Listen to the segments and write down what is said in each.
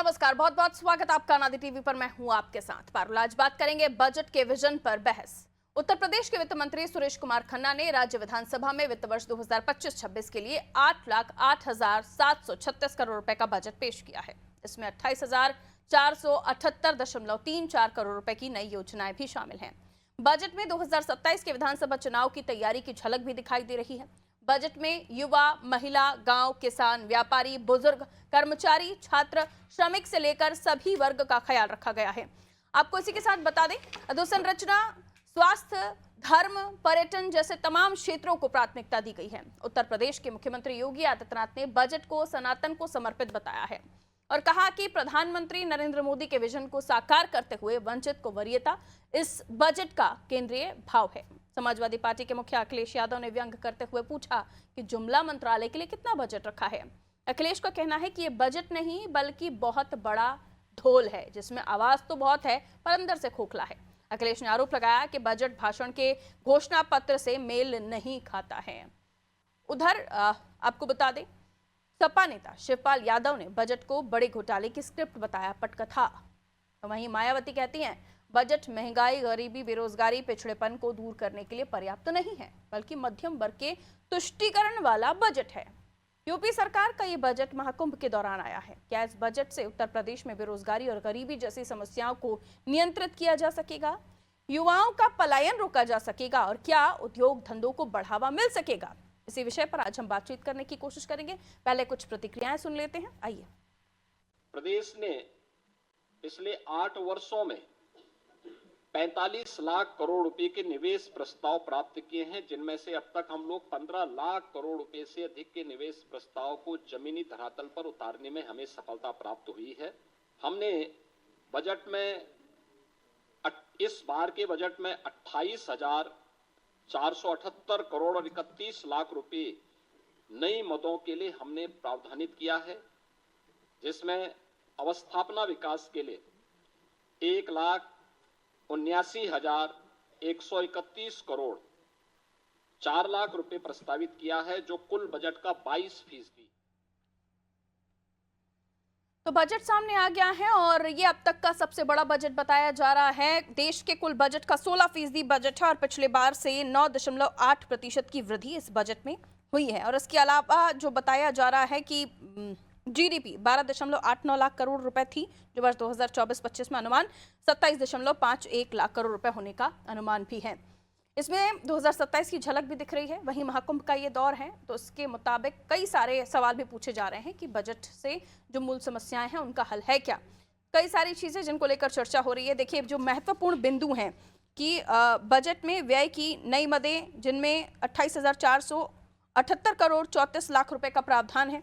नमस्कार, बहुत बहुत स्वागत आपका नादी टीवी पर। मैं हूं आपके साथ पारुल। आज बात करेंगे बजट के विजन पर बहस। उत्तर प्रदेश के वित्त मंत्री सुरेश कुमार खन्ना ने राज्य विधानसभा में वित्त वर्ष 2025-26 के लिए 8,08,736 करोड़ रुपए का बजट पेश किया है। इसमें 28,478.34 करोड़ रुपए की नई योजनाएं भी शामिल हैं। बजट में 2027 के विधानसभा चुनाव की तैयारी की झलक भी दिखाई दे रही है। बजट में युवा, महिला, गांव, किसान, व्यापारी, बुजुर्ग, कर्मचारी, छात्र, श्रमिक से लेकर सभी वर्ग का ख्याल रखा गया है। आपको इसी के साथ बता दें, अधोसंरचना, स्वास्थ्य, धर्म, पर्यटन जैसे तमाम क्षेत्रों को प्राथमिकता दी गई है। उत्तर प्रदेश के मुख्यमंत्री योगी आदित्यनाथ ने बजट को सनातन को समर्पित बताया है और कहा कि प्रधानमंत्री नरेंद्र मोदी के विजन को साकार करते हुए वंचित को वरीयता इस बजट का केंद्रीय भाव है। समाजवादी पार्टी के मुखिया अखिलेश यादव ने व्यंग करते हुए पूछा कि जुमला मंत्रालय के लिए कितना बजट रखा है। अखिलेश का कहना है कि ये बजट नहीं बल्कि बहुत बड़ा ढोल है, जिसमें आवाज तो बहुत है पर अंदर से खोखला है। अखिलेश ने आरोप लगाया कि बजट भाषण के घोषणा पत्र से मेल नहीं खाता है। उधर आपको बता दें, सपा नेता शिवपाल यादव ने बजट को बड़े घोटाले की स्क्रिप्ट बताया पटकथा। वहीं मायावती कहती हैं बजट महंगाई, गरीबी, बेरोजगारी, पिछड़ेपन को दूर करने के लिए पर्याप्त नहीं है बल्कि मध्यम वर्ग के तुष्टीकरण वाला बजट है। यूपी सरकार का ये बजट महाकुंभ के दौरान आया है। क्या इस बजट से उत्तर प्रदेश में बेरोजगारी और गरीबी जैसी समस्याओं को नियंत्रित किया जा सकेगा? युवाओं का पलायन रोका जा सकेगा और क्या उद्योग धंधों को बढ़ावा मिल सकेगा? इसी विषय पर आज हम बातचीत करने की कोशिश करेंगे। पहले कुछ प्रतिक्रियाएं सुन लेते हैं, आइए। प्रदेश ने पिछले 8 वर्षों में 45 लाख करोड़ रुपए के निवेश प्रस्ताव प्राप्त किए हैं, जिनमें से अब तक हम लोग 15 लाख करोड़ रुपए से अधिक के निवेश प्रस्ताव को जमीनी धरातल पर उतारने में हमें सफलता प्राप्त हुई है। हमने बजट में इस बार के बजट में 28,478 करोड़ और 31 लाख रुपए नई मदों के लिए हमने प्रावधानित किया है, जिसमें अवस्थापना विकास के लिए 1,79,131 करोड़ 4 लाख रुपए प्रस्तावित किया है, जो कुल बजट का 22%। तो बजट सामने आ गया है और ये अब तक का सबसे बड़ा बजट बताया जा रहा है। देश के कुल बजट का 16% बजट है और पिछले बार से 9.8% की वृद्धि इस बजट में हुई है। और इसके अलावा जो बताया जा रहा है कि जीडीपी 12.89 लाख करोड़ रुपए थी, जो वर्ष 2024-25 में अनुमान 27.51 लाख करोड़ रुपए होने का अनुमान भी है। इसमें 2027 की झलक भी दिख रही है। वहीं महाकुंभ का ये दौर है, तो इसके मुताबिक कई सारे सवाल भी पूछे जा रहे हैं कि बजट से जो मूल समस्याएं हैं उनका हल है क्या। कई सारी चीजें जिनको लेकर चर्चा हो रही है। देखिए, जो महत्वपूर्ण बिंदु हैं कि बजट में व्यय की नई मदें, जिनमें 28,478 करोड़ 34 लाख रुपए का प्रावधान है।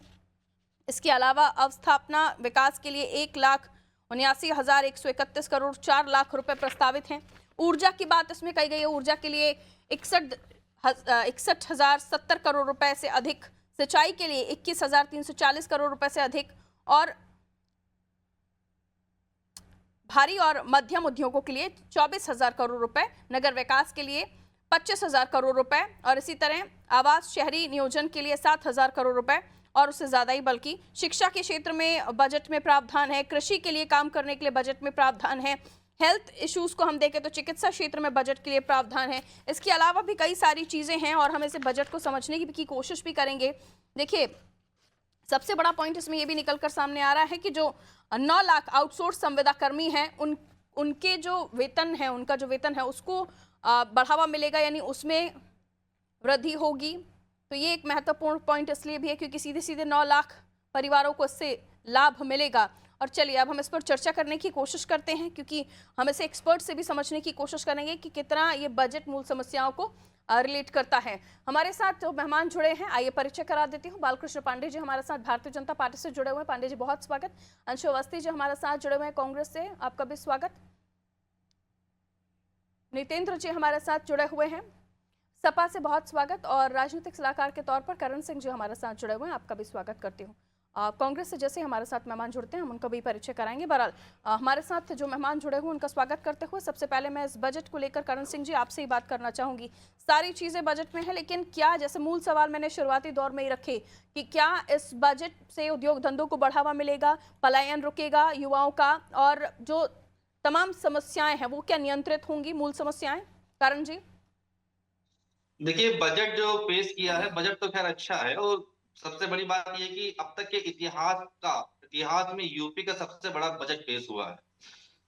इसके अलावा अवस्थापना विकास के लिए 1,79,131 करोड़ 4 लाख रुपए प्रस्तावित हैं। ऊर्जा की बात इसमें कही गई है। ऊर्जा के लिए 61,070 करोड़ रुपए से अधिक, सिंचाई के लिए 21,340 करोड़ रुपए से अधिक और भारी और मध्यम उद्योगों के लिए 24,000 करोड़ रुपए, नगर विकास के लिए 25,000 करोड़ रुपए और इसी तरह आवास शहरी नियोजन के लिए 7,000 करोड़ रुपए और उससे ज्यादा ही। बल्कि शिक्षा के क्षेत्र में बजट में प्रावधान है, कृषि के लिए काम करने के लिए बजट में प्रावधान है, हेल्थ इश्यूज को हम देखें तो चिकित्सा क्षेत्र में बजट के लिए प्रावधान है। इसके अलावा भी कई सारी चीजें हैं और हम इसे बजट को समझने की कोशिश भी करेंगे। देखिए, सबसे बड़ा पॉइंट इसमें यह भी निकलकर सामने आ रहा है कि जो 9 लाख आउटसोर्स संविदा कर्मी हैं, उनके जो वेतन है, उनका जो वेतन है उसको बढ़ावा मिलेगा, यानी उसमें वृद्धि होगी। तो ये एक महत्वपूर्ण पॉइंट इसलिए भी है क्योंकि सीधे सीधे 9 लाख परिवारों को इससे लाभ मिलेगा। और चलिए अब हम इस पर चर्चा करने की कोशिश करते हैं, क्योंकि हम इसे एक्सपर्ट से भी समझने की कोशिश करेंगे कि कितना ये बजट मूल समस्याओं को रिलेट करता है। हमारे साथ जो मेहमान जुड़े हैं, आइए परिचय करा देती हूँ। बालकृष्ण पांडे जी हमारे साथ भारतीय जनता पार्टी से जुड़े हुए हैं, पांडे जी बहुत स्वागत। अंशु अवस्थी जी हमारे साथ जुड़े हुए हैं कांग्रेस से, आपका भी स्वागत। नितेंद्र जी हमारे साथ जुड़े हुए हैं सपा से, बहुत स्वागत। और राजनीतिक सलाहकार के तौर पर करण सिंह जी हमारे साथ जुड़े हुए हैं, आपका भी स्वागत करती हूँ। कांग्रेस से जैसे हमारे साथ मेहमान जुड़ते हैं हम उनका भी परिचय कराएंगे। बहरहाल हमारे साथ जो मेहमान जुड़े हुए उनका स्वागत करते हुए सबसे पहले मैं इस बजट को लेकर करण सिंह जी आपसे ही बात करना चाहूंगी। सारी चीजें बजट में है, लेकिन क्या, जैसे मूल सवाल मैंने शुरुआती दौर में ही रखे कि क्या इस बजट से उद्योग धंधों को बढ़ावा मिलेगा, पलायन रुकेगा युवाओं का, और जो तमाम समस्याएं हैं वो क्या नियंत्रित होंगी, मूल समस्याएं? करण जी। देखिए, बजट जो पेश किया है, बजट तो खैर अच्छा है। और सबसे बड़ी बात ये है कि अब तक के इतिहास में यूपी का सबसे बड़ा बजट पेश हुआ है।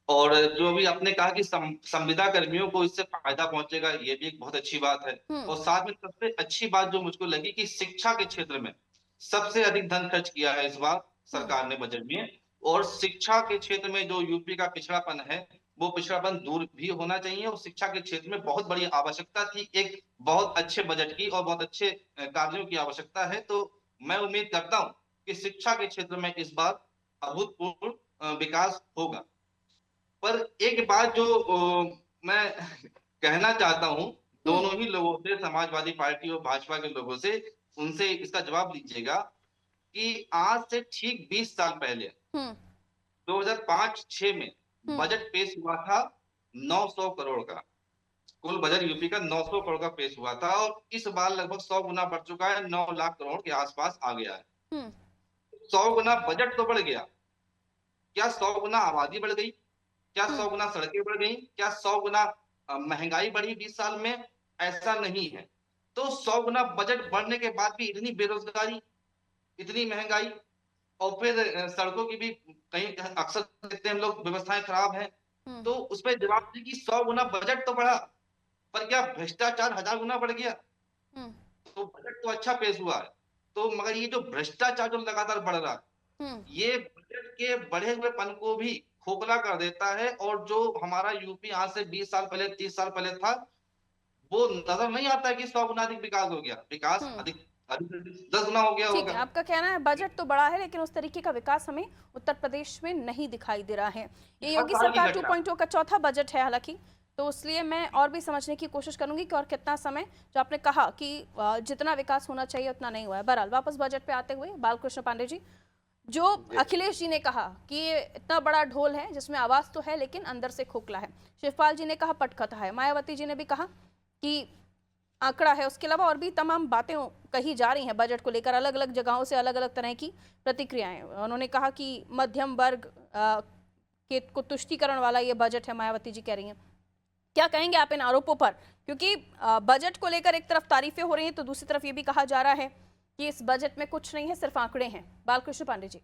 और जो भी आपने कहा कि संविदा कर्मियों को इससे फायदा पहुंचेगा, ये भी एक बहुत अच्छी बात है। और साथ में सबसे अच्छी बात जो मुझको लगी कि शिक्षा के क्षेत्र में सबसे अधिक धन खर्च किया है इस बार सरकार ने बजट में। और शिक्षा के क्षेत्र में जो यूपी का पिछड़ापन है, वो पिछड़ापन दूर भी होना चाहिए। और शिक्षा के क्षेत्र में बहुत बड़ी आवश्यकता थी एक बहुत अच्छे बजट की, और बहुत अच्छे कार्यों की आवश्यकता है। तो मैं उम्मीद करता हूं कि शिक्षा के क्षेत्र में इस बार अभूतपूर्व विकास होगा। पर एक बात जो मैं कहना चाहता हूं दोनों ही लोगों से, समाजवादी पार्टी और भाजपा के लोगों से, उनसे इसका जवाब दीजिएगा कि आज से ठीक 20 साल पहले 2005-6 में बजट पेश हुआ था 900 करोड़ का। कुल बजट यूपी का 900 करोड़ का पेश हुआ था, और इस बार लगभग 100 गुना बढ़ चुका है, 9 लाख करोड़ के आसपास आ गया है। 100 गुना बजट तो बढ़ गया, क्या 100 गुना आबादी बढ़ गई? क्या 100 गुना सड़कें बढ़ गई? क्या 100 गुना महंगाई बढ़ी 20 साल में? ऐसा नहीं है। तो 100 गुना बजट बढ़ने के बाद भी इतनी बेरोजगारी, इतनी महंगाई, और फिर सड़कों की भी कहीं अक्सर देखते हैं हम लोग व्यवस्थाएं खराब हैं। तो उस पर जवाब दें कि 100 गुना बजट तो बढ़ा, पर क्या भ्रष्टाचार 1000 गुना बढ़ गया? तो बजट तो अच्छा पेश हुआ है, तो मगर ये जो भ्रष्टाचार जो लगातार बढ़ रहा है, ये बजट के बढ़े हुए पन को भी खोखला कर देता है। और जो हमारा यूपी आज से 20 साल पहले, 30 साल पहले था, वो नजर नहीं आता है कि 100 गुना अधिक विकास हो गया। विकास अधिक 10 गुना हो गया ठीक होगा। है, आपका कहना है बजट तो बड़ा है लेकिन उस तरीके का विकास हमें उत्तर प्रदेश में नहीं दिखाई दे रहा है। ये योगी सरकार 2.0 का चौथा बजट है हालांकि, तो इसलिए मैं और भी समझने की कोशिश करूंगी कि और कितना समय, जो आपने कहा कि जितना विकास होना चाहिए उतना नहीं हुआ है। बहरहाल वापस बजट पे आते हुए बालकृष्ण पांडे जी, जो अखिलेश जी ने कहा कि ये इतना बड़ा ढोल है जिसमें आवाज तो है लेकिन अंदर से खोखला है, शिवपाल जी ने कहा पटखता है, मायावती जी ने भी कहा कि आंकड़ा है, उसके अलावा और भी तमाम बातें कही जा रही हैं बजट को लेकर, अलग अलग जगहों से अलग अलग तरह की प्रतिक्रियाएं। उन्होंने कहा कि मध्यम वर्ग के को तुष्टीकरण वाला ये बजट है, मायावती जी कह रही हैं। क्या कहेंगे आप इन आरोपों पर? क्योंकि बजट को लेकर एक तरफ तारीफें हो रही हैं तो दूसरी तरफ ये भी कहा जा रहा है कि इस बजट में कुछ नहीं है, सिर्फ आंकड़े हैं। बालकृष्ण पांडे जी।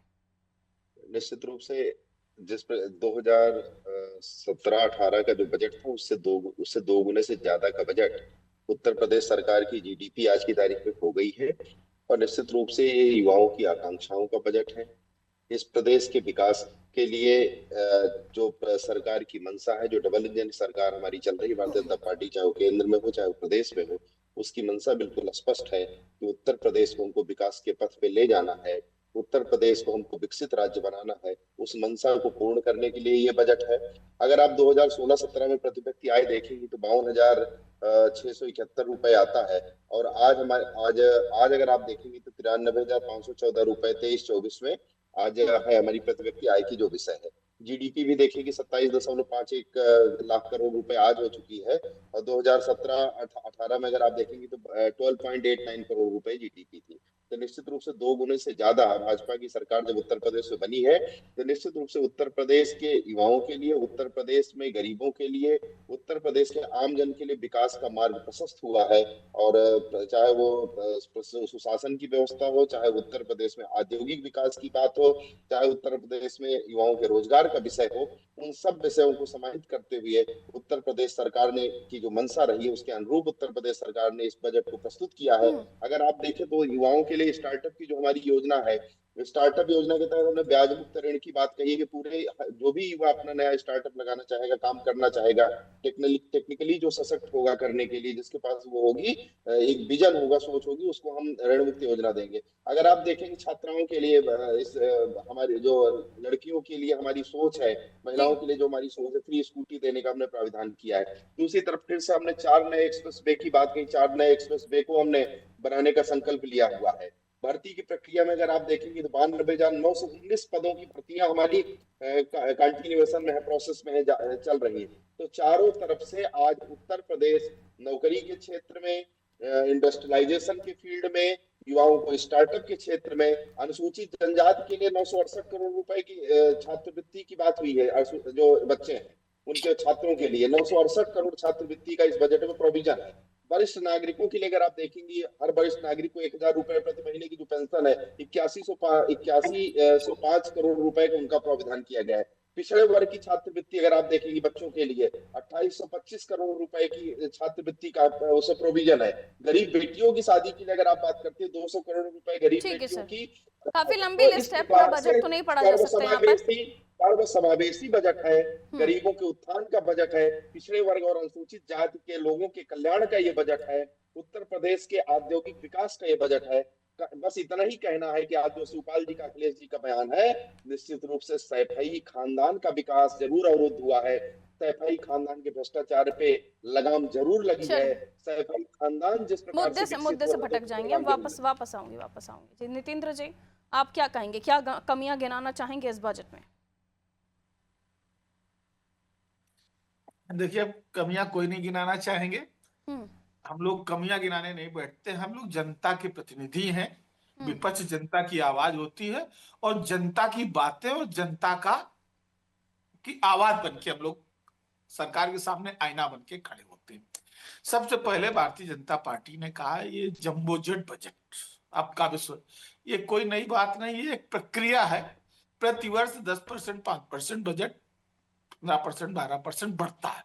निश्चित रूप से जिस पर 2017-18 का जो बजट था, उससे दो गुने से ज्यादा का बजट उत्तर प्रदेश सरकार की जीडीपी आज की तारीख में हो गई है। और निश्चित रूप से ये युवाओं की आकांक्षाओं का बजट है। इस प्रदेश के विकास के लिए जो सरकार की मंशा है, जो डबल इंजन सरकार हमारी चल रही है भारतीय जनता पार्टी, चाहे वो केंद्र में हो चाहे वो प्रदेश में हो, उसकी मंशा बिल्कुल स्पष्ट है कि उत्तर प्रदेश को हमको विकास के पथ पे ले जाना है, उत्तर प्रदेश को हमको विकसित राज्य बनाना है। उस मंशा को पूर्ण करने के लिए ये बजट है। अगर आप 2016-17 में प्रति व्यक्ति आय देखेंगे तो 52,671 रुपए आता है, और आज अगर आप देखेंगे तो 93,514 रुपए 23-24 में आज है हमारी प्रति व्यक्ति आय की जो विषय है। जीडीपी भी देखिए 27.51 लाख करोड़ रुपए आज हो चुकी है, और 2017-18 में अगर आप देखेंगे तो 12.89 करोड़ रुपए जीडीपी थी। तो निश्चित रूप से 2 गुने से ज्यादा भाजपा की सरकार जब उत्तर प्रदेश में बनी है, तो निश्चित रूप से उत्तर प्रदेश के युवाओं के लिए, उत्तर प्रदेश में गरीबों के लिए, उत्तर प्रदेश के आम जन के लिए विकास का मार्ग प्रशस्त हुआ है। और चाहे वो सुशासन की व्यवस्था हो, चाहे उत्तर प्रदेश में औद्योगिक विकास की बात हो, चाहे उत्तर प्रदेश में युवाओं के रोजगार का विषय हो, उन सब विषयों को समाहित करते हुए उत्तर प्रदेश सरकार ने की जो मंशा रही है, उसके अनुरूप उत्तर प्रदेश सरकार ने इस बजट को प्रस्तुत किया है। अगर आप देखें तो युवाओं के लिए स्टार्टअप की जो हमारी योजना है, स्टार्टअप योजना के तहत हमने ब्याज मुक्त ऋण की बात कही है कि पूरे जो भी युवा अपना नया स्टार्टअप लगाना चाहेगा, काम करना चाहेगा, टेक्निकली जो सशक्त होगा करने के लिए, जिसके पास वो होगी एक विजन होगा, सोच होगी, उसको हम ऋण मुक्त योजना देंगे। अगर आप देखेंगे छात्राओं के लिए इस हमारी जो लड़कियों के लिए हमारी सोच है, महिलाओं के लिए जो हमारी सोच है, फ्री स्कूटी देने का हमने प्राविधान किया है। दूसरी तरफ फिर से हमने 4 नए एक्सप्रेस वे की बात कही, 4 नए एक्सप्रेस वे को हमने बनाने का संकल्प लिया हुआ है। भर्ती की प्रक्रिया में अगर आप देखेंगे तो 92,919 पदों की भर्तियां हमारी कंटिन्यूएशन में है, प्रोसेस में है, चल रही है। तो चारों तरफ से आज उत्तर प्रदेश नौकरी के क्षेत्र में, इंडस्ट्रियलाइजेशन के फील्ड में, युवाओं को स्टार्टअप के क्षेत्र में, अनुसूचित जनजाति के लिए 968 करोड़ रुपए की छात्रवृत्ति की बात हुई है। जो बच्चे हैं उनके छात्रों के लिए 968 करोड़ छात्रवृत्ति का इस बजट में प्रोविजन है। वरिष्ठ नागरिकों के लिए अगर आप देखेंगे, हर वरिष्ठ नागरिक को 1,000 रुपए प्रति महीने की जो पेंशन है 8105 करोड़ रुपए का उनका प्रावधान किया गया है। पिछड़े वर्ग की छात्रवृत्ति अगर आप देखेंगे बच्चों के लिए 2825 करोड़ रुपए की छात्रवृत्ति का उसे प्रोविजन है। गरीब बेटियों की शादी के लिए अगर आप बात करते हैं 200 करोड़ रुपए गरीब बेटियों की। काफी लंबी लिस्ट है, पूरा बजट तो नहीं पढ़ा जा सकता यहाँ पर। सर्वसमावेशी बजट है, गरीबों के उत्थान का बजट है, पिछड़े वर्ग और अनुसूचित जाति के लोगों के कल्याण का ये बजट है, उत्तर प्रदेश के औद्योगिक विकास का ये बजट है। बस इतना ही कहना है कि आज जो शिवपाल जी का, अखिलेश जी का बयान है, निश्चित रूप से सैफई खानदान का विकास जरूर अवरुद्ध हुआ है। सैफई खानदान के भ्रष्टाचार पे लगाम जरूर लगी है। सैफई खानदान जिस प्रकार मुद्दे से भटक जाएंगे, हम वापस आऊंगी। नितेंद्र जी, आप क्या कहेंगे, क्या कमियां गिनाना चाहेंगे इस बजट में? देखिए, अब कमियां कोई नहीं गिनाना चाहेंगे। हम लोग कमियां गिनाने नहीं बैठते, हम लोग जनता के प्रतिनिधि हैं। विपक्ष जनता की आवाज होती है और जनता की बातें और जनता की आवाज बन के हम लोग सरकार के सामने आईना बन के खड़े होते हैं। सबसे पहले भारतीय जनता पार्टी ने कहा ये जम्बो जेट बजट आपका विश्व, ये कोई नई बात नहीं है, एक प्रक्रिया है। प्रतिवर्ष 10%, 5% बजट 15%, 12% बढ़ता है।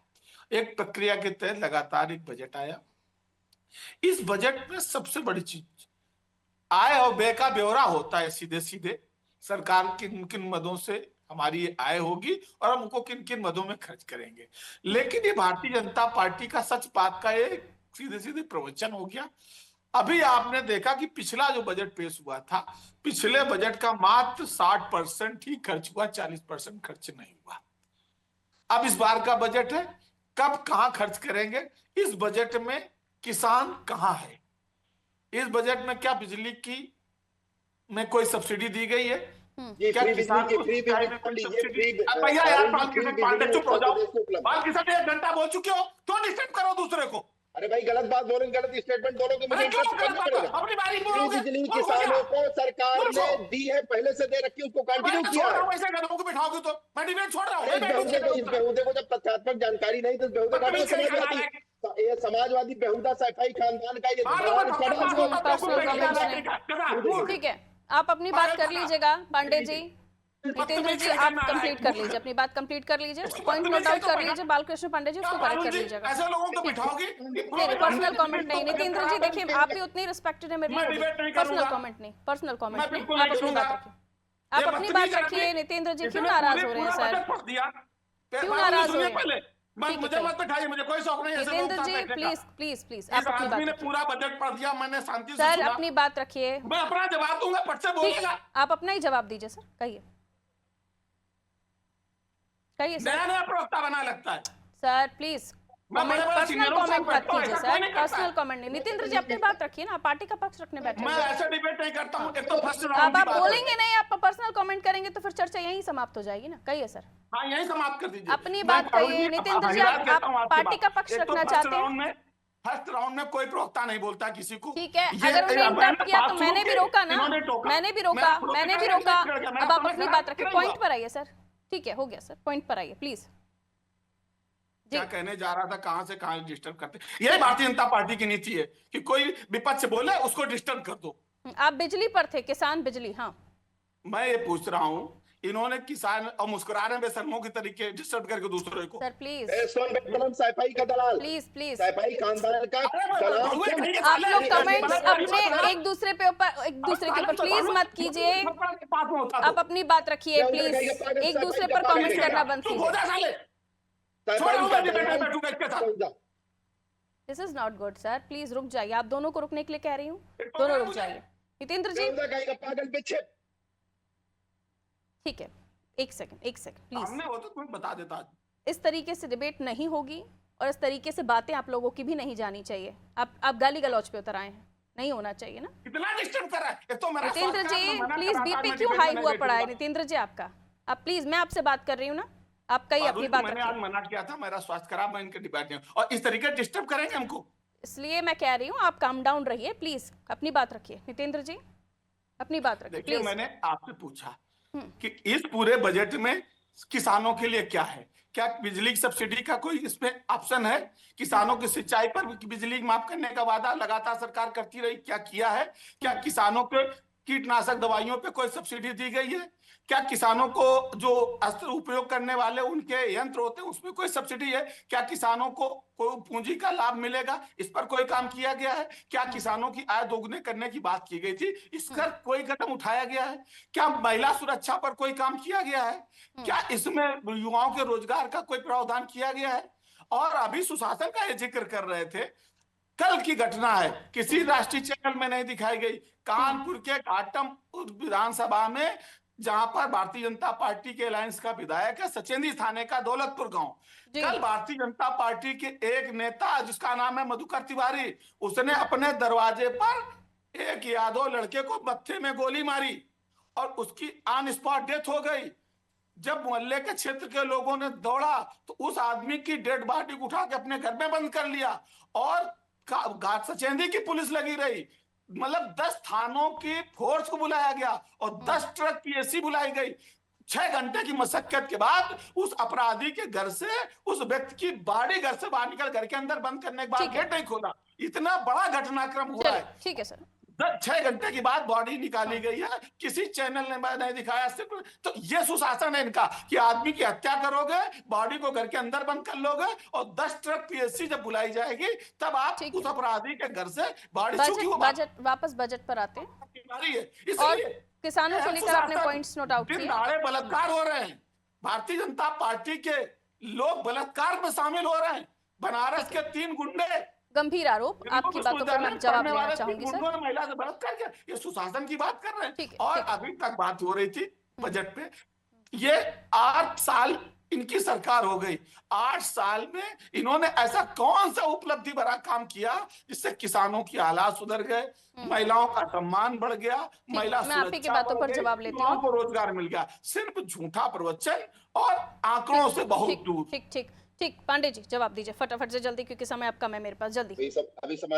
एक प्रक्रिया के तहत लगातार एक बजट आया। इस बजट में सबसे बड़ी चीज आय और व्यय का ब्यौरा होता है। सीधे सीधे सरकार किन किन मदों से हमारी आय होगी और हम उनको किन किन मदों में खर्च करेंगे। लेकिन ये भारतीय जनता पार्टी का सच बात का एक सीधे सीधे प्रवचन हो गया। अभी आपने देखा कि पिछला जो बजट पेश हुआ था, पिछले बजट का मात्र 60% ही खर्च हुआ, 40% खर्च नहीं हुआ। अब इस बार का बजट है, कब कहां खर्च करेंगे? इस बजट में किसान कहां है? इस बजट में क्या बिजली की में कोई सब्सिडी दी गई है? क्या किसान को भैया यार बालकृष्ण पांडे चुप हो जाओ। बालकृष्ण 1 घंटा बोल चुके हो, क्यों डिस्टर्ब करो दूसरे को? अरे भाई गलत बात बोलेंगे, गलत स्टेटमेंट बोलोगे, मुझे अपनी बारी बोलोगे। बिजली किसानों को सरकार ने दी है, पहले से दे रखी, उसको कंटिन्यू किया है। वैसे गधों को बिठाओगे तो मैं डिबेट छोड़ रहा हूं। इस बेहुदे को जब तथ्यात्मक जानकारी नहीं तो बेहुदे का ये समाजवादी बेहुदा सैफई खानदान का ये। ठीक है, आप अपनी बात कर लीजिएगा पांडे जी। नितेंद्र जी, आप कंप्लीट कर लीजिए, अपनी बात कंप्लीट कर लीजिए, पॉइंट नोट आउट कर लीजिए। बालकृष्ण पांडे जी, उसको करेक्ट कर लीजिएगा। ऐसे लोगों को बिठाओगे? नहीं, पर्सनल कमेंट नहीं। नितेंद्र जी देखिए, आप भी उतनी रिस्पेक्टेड है मेरी। पर्सनल कमेंट नहीं, पर्सनल कमेंट नहीं। आप अपनी बात रखिए, आप अपनी बात रखिए। नितेंद्र जी क्यों नाराज हो रहे हैं सर? क्यों नाराज हो रहे हैं? मुझे मत बैठाइए, मुझे कोई शौक नहीं है। नितेंद्र जी प्लीज प्लीज प्लीज, आप अपनी बात रखिए। पूरा बजट पढ़ दिया मैंने, शांति से सर सुना। अपनी बात रखिए, मैं अपना जवाब दूंगा, पट से बोलेगा। आप अपना ही जवाब दीजिए सर, कहिए कहिए सर। नया प्रवक्ता बना लगता है सर प्लीज पर्सनल कमेंट मत कीजिए सर, पर्सनल कमेंट नहीं। नितेंद्र जी अपनी बात रखिए ना, पार्टी का पक्ष रखने बैठे। मैं ऐसे डिबेट नहीं करता हूं। एक तो फर्स्ट अब राउंड आप बोलेंगे नहीं, आप पर्सनल कमेंट करेंगे तो फिर चर्चा यहीं समाप्त हो जाएगी ना। कहिए सर, हाँ यहीं समाप्त कर दीजिए, अपनी बात कहिए। नितेंद्र जी, आप पार्टी का पक्ष रखना चाहते हैं? फर्स्ट राउंड में कोई प्रवक्ता नहीं बोलता किसी को। ठीक है, अगर उन्होंने इंटरप्ट किया तो मैंने भी रोका ना, मैंने भी रोका। अब आप अपनी बात रखिए, पॉइंट पर आइए सर। ठीक है, हो गया सर, पॉइंट पर आइए प्लीज। क्या कहने जा रहा था, कहां से कहां डिस्टर्ब करते? यही भारतीय जनता पार्टी की नीति है कि कोई विपक्ष बोले उसको डिस्टर्ब कर दो। आप बिजली पर थे, किसान बिजली। हाँ, मैं ये पूछ रहा हूँ, इन्होंने किसान और मुस्कुराने बेशर्मों के तरीके डिस्टर्ब करके दूसरे को। सर प्लीज सैफई का दलाल, प्लीज सैफई खानदान का दलाल। आप लोग कमेंट्स अपने एक दूसरे के ऊपर प्लीज मत कीजिए। आप अपनी बात रखिए प्लीज, एक दूसरे पर कमेंट करना बंद कीजिए। This is not good sir, please रुक जाइए। आप दोनों को रुकने के लिए कह रही हूँ, दोनों रुक जाइए। नितेंद्र जी ठीक है, एक सेकंड प्लीज। हमने वो तो कोई बता देता। इस तरीके से डिबेट नहीं होगी और इस तरीके से बातें आप लोगों की भी नहीं जानी चाहिए। आप गाली गलौज पे उतर आए हैं। नहीं होना चाहिए ना। कितना डिस्टर्ब कर रहा है। एक तो मेरा नितेंद्र स्वास्थ्य जी कार्ड मना प्लीज करा था, बीपी मैं क्यों डिबेट हाई में हुआ नहीं पड़ा है बैठूंगा। नितेंद्र जी आपका? आप प्लीज, मैं आपसे बात कर रही हूँ ना, आप कहीं अपनी बात मैंने आज रखिए। मना किया था, मेरा स्वास्थ्य खराब, मैं इनके डिबेट नहीं, और इस तरीके डिस्टर्ब करेंगे हमको। इसलिए मैं कह रही हूँ आप काम डाउन रहिए प्लीज, अपनी बात रखिए नितेंद्र जी, अपनी बात रखिए देखिए, प्लीज। मैंने आपसे पूछा कि इस पूरे बजट में किसानों के लिए क्या है? क्या बिजली की सब्सिडी का कोई इसमें ऑप्शन है? किसानों की सिंचाई पर बिजली माफ करने का वादा लगातार सरकार करती रही, क्या किया है? क्या किसानों के कीटनाशक दवाइयों पे कोई सब्सिडी दी गई है? क्या किसानों को जो अस्त्र उपयोग करने वाले उनके यंत्र होते हैं उसमें कोई सब्सिडी है? क्या किसानों को कोई पूंजी का लाभ मिलेगा? इस पर कोई काम किया गया है? क्या किसानों की आय दोगुने करने की बात की गई थी, इस पर कोई कदम उठाया गया है? क्या महिला सुरक्षा पर कोई काम किया गया है? क्या इसमें युवाओं के रोजगार का कोई प्रावधान किया गया है? और अभी सुशासन का ये जिक्र कर रहे थे, कल की घटना है, किसी राष्ट्रीय चैनल में नहीं दिखाई गई। कानपुर के घाटम विधानसभा में, जहां पर भारतीय जनता पार्टी के अलायंस का विधायक है, सचेंदी थाने का दौलतपुर गांव, कल भारतीय जनता पार्टी के एक नेता जिसका नाम है मधुकर तिवारी, उसने अपने दरवाजे पर एक यादव लड़के को मत्थे में गोली मारी और उसकी ऑन स्पॉट डेथ हो गई। जब मोहल्ले के क्षेत्र के लोगों ने दौड़ा तो उस आदमी की डेड बॉडी को उठा के अपने घर में बंद कर लिया और घाट सचेंदी की पुलिस लगी रही। मतलब 10 थानों की फोर्स को बुलाया गया और 10 ट्रक की एसी बुलाई गई। 6 घंटे की मशक्कत के बाद उस अपराधी के घर से उस व्यक्ति की बॉडी घर से बाहर निकल, घर के अंदर बंद करने के बाद गेट नहीं खोला। इतना बड़ा घटनाक्रम हुआ है। ठीक है सर। 6 घंटे के बाद बॉडी निकाली गई है, किसी चैनल ने नहीं दिखाया सिर्फ। तो ये सुशासन है इनका कि आदमी की हत्या करोगे, बॉडी को घर के अंदर बंद कर लोगे और 10 ट्रक पीएससी जब बुलाई जाएगी तब आप उस अपराधी के घर से बॉडी बजट वापस बजट पर आते हैं और किसानों को लेकर आपने पॉइंट्स नोट आउट किए। बलात्कार हो रहे हैं, भारतीय जनता पार्टी के लोग बलात्कार में शामिल हो रहे हैं। बनारस के 3 गुंडे, गंभीर आरोप, आपकी बातों पर मैं जवाब देना चाहूंगी सर। महिला से बलात्कार किया, ये सुशासन की बात कर रहे हैं। और अभी तक बात हो रही थी बजट पे, ये 8 साल इनकी सरकार हो गई, 8 साल में इन्होंने ऐसा कौन सा उपलब्धि भरा काम किया जिससे किसानों की हालात सुधर गए, महिलाओं का सम्मान बढ़ गया, महिला सुरक्षा बातों पर जवाब लेती हूं, को रोजगार मिल गया। सिर्फ झूठा प्रवचन और आंकड़ों से बहुत दूर। ठीक, पांडे जी जवाब दीजिए फटाफट से, जल्दी, क्योंकि समय आपका है मेरे पास, जल्दी।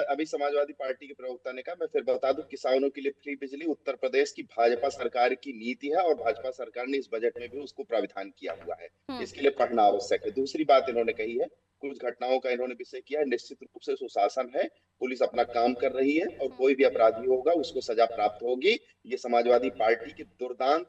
अभी समाजवादी पार्टी के प्रवक्ता ने कहा, मैं फिर बता दूं, किसानों के लिए फ्री बिजली उत्तर प्रदेश की भाजपा सरकार की नीति है और भाजपा सरकार ने इस बजट में भी उसको प्राविधान किया हुआ है। इसके लिए पढ़ना आवश्यक है। दूसरी बात इन्होंने कही है, कुछ घटनाओं का इन्होंने विषय किया है। निश्चित रूप से सुशासन है, पुलिस अपना काम कर रही है और कोई भी अपराधी होगा उसको सजा प्राप्त होगी। ये समाजवादी पार्टी की दुर्दांत,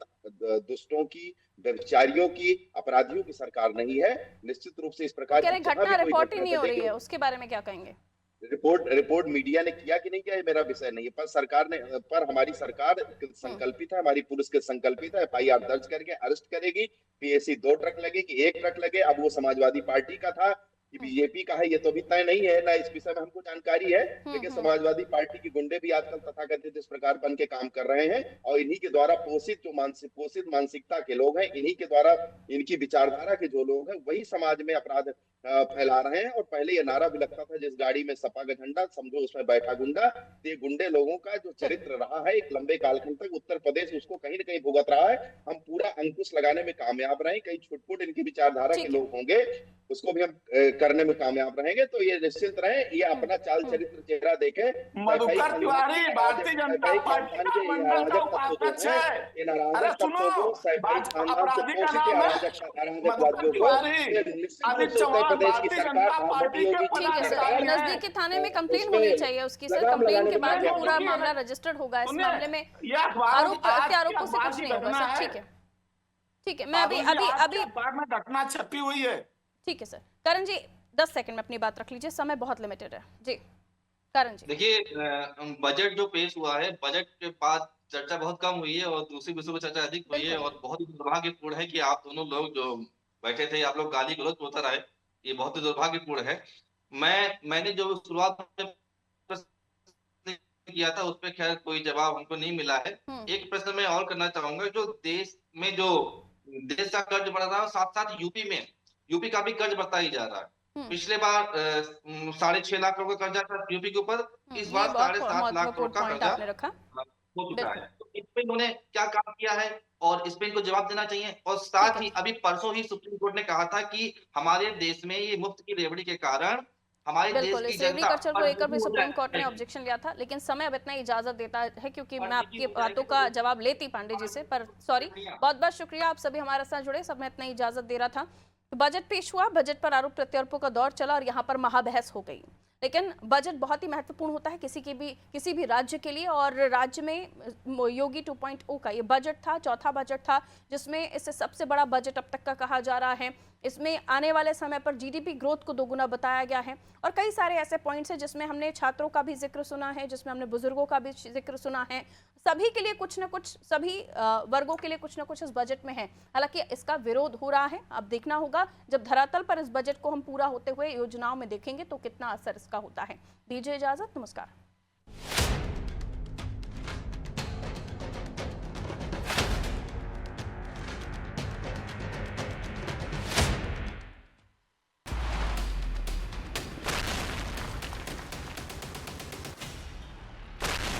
दुष्टों की, व्यभिचारियों की, अपराधियों की सरकार नहीं है। निश्चित रूप से इस प्रकार की घटना रिपोर्ट ही नहीं हो रही है, उसके बारे में क्या कहेंगे? रिपोर्ट मीडिया ने किया कि नहीं किया, ये मेरा विषय नहीं है, पर सरकार ने, पर हमारी सरकार संकल्पित है, हमारी पुलिस के संकल्पित है, FIR दर्ज करके अरेस्ट करेगी। PSC 2 ट्रक लगेगी, 1 ट्रक लगे। अब वो समाजवादी पार्टी का था कि बीजेपी का है, ये तो अभी तय नहीं है ना, इस विषय में हमको जानकारी है। लेकिन समाजवादी पार्टी के गुंडे भी आजकल तथाकथित इस प्रकार बन के काम कर रहे हैं और इन्हीं के द्वारा पोषित मानसिकता के लोग हैं, इन्हीं के द्वारा, इनकी विचारधारा के जो लोग हैं वही समाज में अपराध फैला रहे हैं। और पहले ये नारा भी लगता था, जिस गाड़ी में सपा का झंडा समझो उसमें बैठा गुंडा। ये गुंडे लोगों का जो चरित्र रहा है एक लंबे कालखंड तक, उत्तर प्रदेश उसको कहीं न कहीं भुगत रहा है। हम पूरा अंकुश लगाने में कामयाब रहे, कहीं छुटपुट इनकी विचारधारा के लोग होंगे उसको भी हम करने में कामयाब रहेंगे। तो ये निश्चिंत रहे, ये अपना चाल चरित्र चेहरा देखे। मधुकर तिवारी भारतीय जनता पार्टी का मंडल का उपाध्यक्ष है। अरे सुनो, अपराधी का नाम है मधुकर तिवारी, आदित्य चौहान भारतीय जनता पार्टी के पदाधिकारी हैं। नजदीकी थाने में कंप्लेन होनी चाहिए उसकी सर, कंप्लेन के बाद ही पूरा मामला रजिस्टर्ड होगा। इस मामले में आरोप प्रत्यारोपों से कुछ नहीं होगा सर। ठीक है, मैं अभी घटना छपी हुई है। ठीक है सर। करण जी 10 सेकंड में अपनी बात रख लीजिए, समय बहुत लिमिटेड है जी। करण जी देखिए, बजट जो पेश हुआ है, बजट के बाद चर्चा बहुत कम हुई है और दूसरी विषयों पर चर्चा अधिक हुई है और बहुत ही दुर्भाग्यपूर्ण है कि आप दोनों लोग जो बैठे थे, आप लोग गाली गलौज होता रहे, ये बहुत ही दुर्भाग्यपूर्ण है। मैंने जो शुरुआत में किया था उस पर खैर कोई जवाब हमको नहीं मिला है। एक प्रश्न मैं और करना चाहूंगा, जो देश में जो देश का कर्ज बढ़ रहा है, साथ साथ यूपी का भी कर्ज बढ़ता ही जा रहा है। पिछले बार 6.5 लाख करोड़ का कर्जा था यूपी के ऊपर, इस बार 7.5 लाख करोड़ का कर्जा हो चुका है। तो इस पे इन्होंने क्या काम किया है और इस पे इनको जवाब देना चाहिए। और साथ ही अभी परसों ही सुप्रीम कोर्ट ने कहा था कि हमारे देश में ये मुफ्त की रेवड़ी के कारण हमारे देश बिल्कुल, की इस रेवड़ी जनता कल्चर को लेकर भी सुप्रीम कोर्ट ने ऑब्जेक्शन लिया था, लेकिन समय अब इतना इजाजत देता है क्योंकि मैं आपकी बातों का जवाब लेती पांडे जी से, पर सॉरी, बहुत बहुत शुक्रिया, आप सभी हमारे साथ जुड़े, सब में इतना इजाजत दे रहा था। तो बजट पेश हुआ, बजट पर आरोप प्रत्यारोपों का दौर चला और यहाँ पर महाबहस हो गई। लेकिन बजट बहुत ही महत्वपूर्ण होता है किसी भी राज्य के लिए, और राज्य में योगी 2.0 का ये बजट था, चौथा बजट था, जिसमें इससे सबसे बड़ा बजट अब तक का कहा जा रहा है। इसमें आने वाले समय पर जीडीपी ग्रोथ को दोगुना बताया गया है और कई सारे ऐसे पॉइंट्स हैं जिसमें हमने छात्रों का भी जिक्र सुना है, जिसमें हमने बुजुर्गों का भी जिक्र सुना है। सभी के लिए कुछ ना कुछ, सभी वर्गों के लिए कुछ ना कुछ इस बजट में है। हालांकि इसका विरोध हो रहा है, अब देखना होगा जब धरातल पर इस बजट को हम पूरा होते हुए योजनाओं में देखेंगे तो कितना असर इसका होता है। दीजिए इजाजत, नमस्कार।